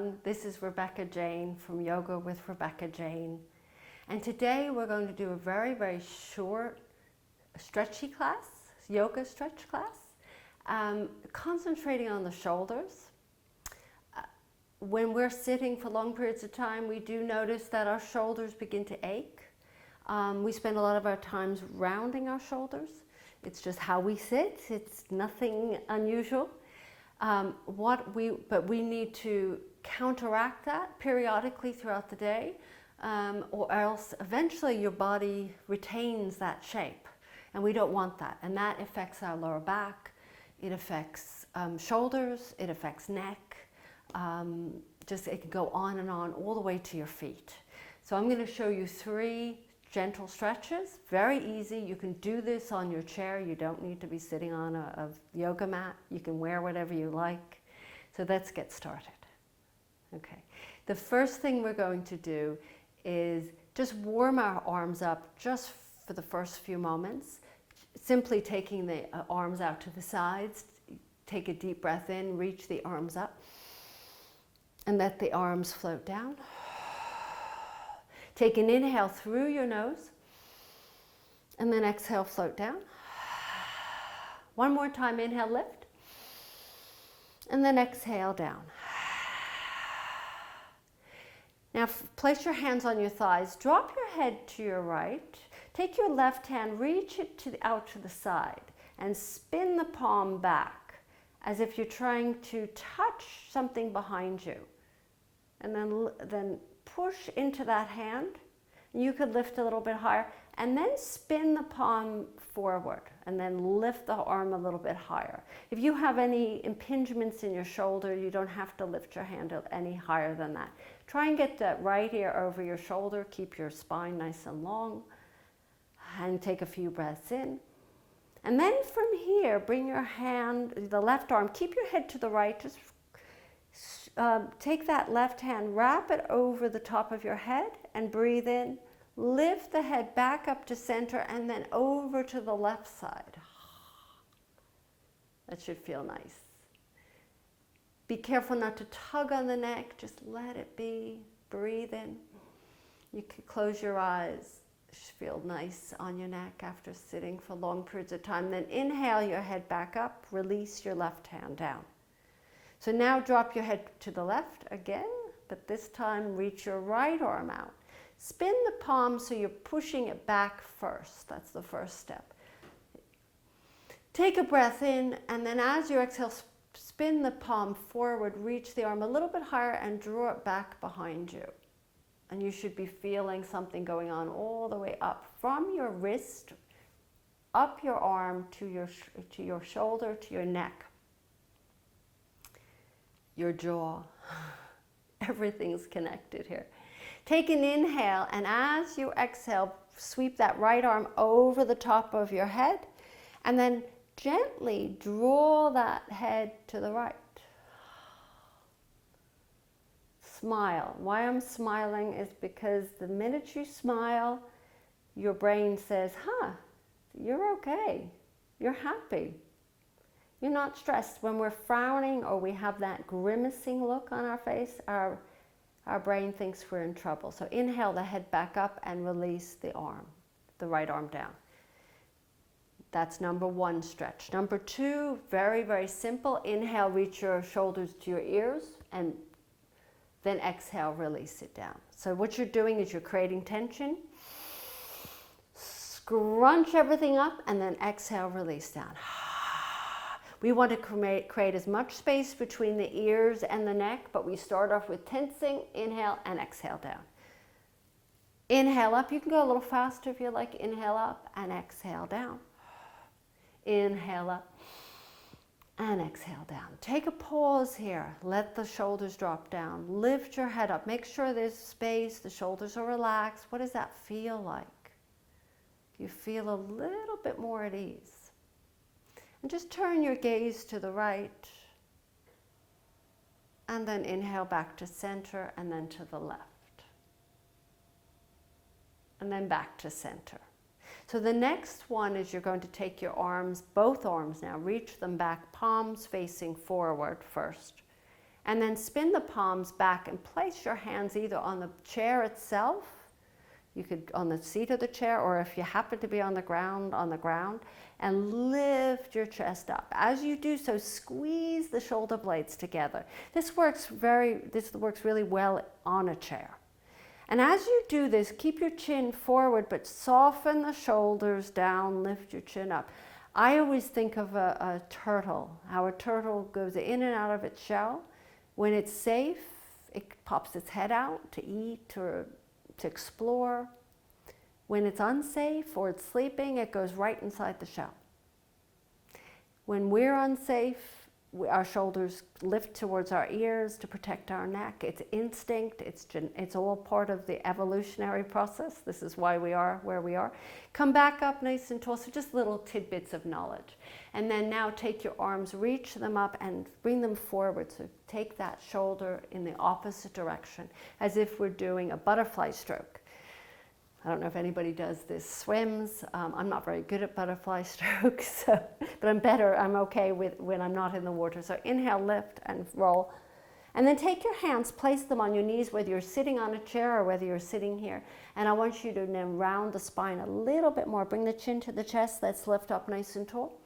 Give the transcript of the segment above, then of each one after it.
everyone. This is Rebecca Jane from Yoga with Rebecca Jane. And today we're going to do a very, very short stretchy class, yoga stretch class, concentrating on the shoulders. When we're sitting for long periods of time, we do notice that our shoulders begin to ache. We spend a lot of our times rounding our shoulders. It's just how we sit. It's nothing unusual. But we need to counteract that periodically throughout the day, or else eventually your body retains that shape, and we don't want that. And that affects our lower back, it affects shoulders, it affects neck, it can go on and on all the way to your feet. So I'm going to show you 3 gentle stretches, very easy. You can do this on your chair. You don't need to be sitting on a yoga mat. You can wear whatever you like. So let's get started. Okay. The first thing we're going to do is just warm our arms up just for the first few moments. Simply taking the arms out to the sides. Take a deep breath in, reach the arms up, and let the arms float down. Take an inhale through your nose, and then exhale, float down. One more time, inhale, lift, and then exhale, down. Now place your hands on your thighs, drop your head to your right, take your left hand, reach it out to the side, and spin the palm back as if you're trying to touch something behind you. And then push into that hand. You could lift a little bit higher, and then spin the palm forward, and then lift the arm a little bit higher. If you have any impingements in your shoulder, you don't have to lift your hand any higher than that. Try and get that right ear over your shoulder. Keep your spine nice and long, and take a few breaths in. And then from here, bring your hand, the left arm, keep your head to the right, just take that left hand, wrap it over the top of your head, and breathe in. Lift the head back up to center, and then over to the left side. That should feel nice. Be careful not to tug on the neck. Just let it be. Breathe in. You can close your eyes. It should feel nice on your neck after sitting for long periods of time. Then inhale your head back up. Release your left hand down. So now drop your head to the left again, but this time reach your right arm out. Spin the palm so you're pushing it back first. That's the first step. Take a breath in, and then as you exhale, spin the palm forward, reach the arm a little bit higher, and draw it back behind you. And you should be feeling something going on all the way up from your wrist, up your arm to your shoulder, to your neck. Your jaw. Everything's connected here. Take an inhale, and as you exhale, sweep that right arm over the top of your head, and then gently draw that head to the right. Smile. Why I'm smiling is because the minute you smile, your brain says, you're okay. You're happy. You're not stressed. When we're frowning or we have that grimacing look on our face, our brain thinks we're in trouble. So inhale the head back up and release the arm, the right arm down. That's number 1 stretch. Number 2, very, very simple. Inhale, reach your shoulders to your ears, and then exhale, release it down. So what you're doing is you're creating tension. Scrunch everything up, and then exhale, release down. We want to create as much space between the ears and the neck, but we start off with tensing, inhale, and exhale down. Inhale up. You can go a little faster if you like. Inhale up and exhale down. Inhale up and exhale down. Take a pause here. Let the shoulders drop down. Lift your head up. Make sure there's space. The shoulders are relaxed. What does that feel like? You feel a little bit more at ease. And just turn your gaze to the right, and then inhale back to center, and then to the left, and then back to center. So the next one is you're going to take your arms, both arms now, reach them back, palms facing forward first, And then spin the palms back and place your hands either on the chair itself, you could on the seat of the chair, or if you happen to be on the ground, and lift your chest up. As you do so, squeeze the shoulder blades together. This works really well on a chair. And as you do this, keep your chin forward, but soften the shoulders down, lift your chin up. I always think of a turtle, how a turtle goes in and out of its shell. When it's safe, it pops its head out to eat or to explore. When it's unsafe or it's sleeping, it goes right inside the shell. When we're unsafe, our shoulders lift towards our ears to protect our neck. It's instinct, it's all part of the evolutionary process. This is why we are where we are. Come back up nice and tall, so just little tidbits of knowledge. And then now take your arms, reach them up and bring them forward. So take that shoulder in the opposite direction, as if we're doing a butterfly stroke. I don't know if anybody does this, swims. I'm not very good at butterfly strokes, but I'm okay with when I'm not in the water. So inhale, lift and roll. And then take your hands, place them on your knees, whether you're sitting on a chair or whether you're sitting here. And I want you to then round the spine a little bit more. Bring the chin to the chest. Let's lift up nice and tall.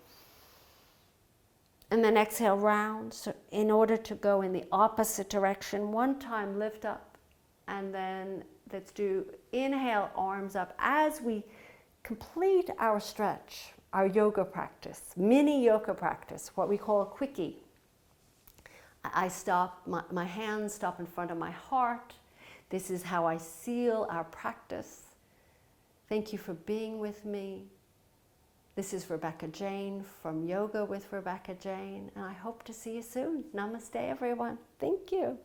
And then exhale, round. So in order to go in the opposite direction, one time lift up, and then let's do inhale, arms up as we complete our stretch, our yoga practice, mini yoga practice, what we call a quickie. I stop, my hands stop in front of my heart. This is how I seal our practice. Thank you for being with me. This is Rebecca Jane from Yoga with Rebecca Jane, and I hope to see you soon. Namaste, everyone. Thank you.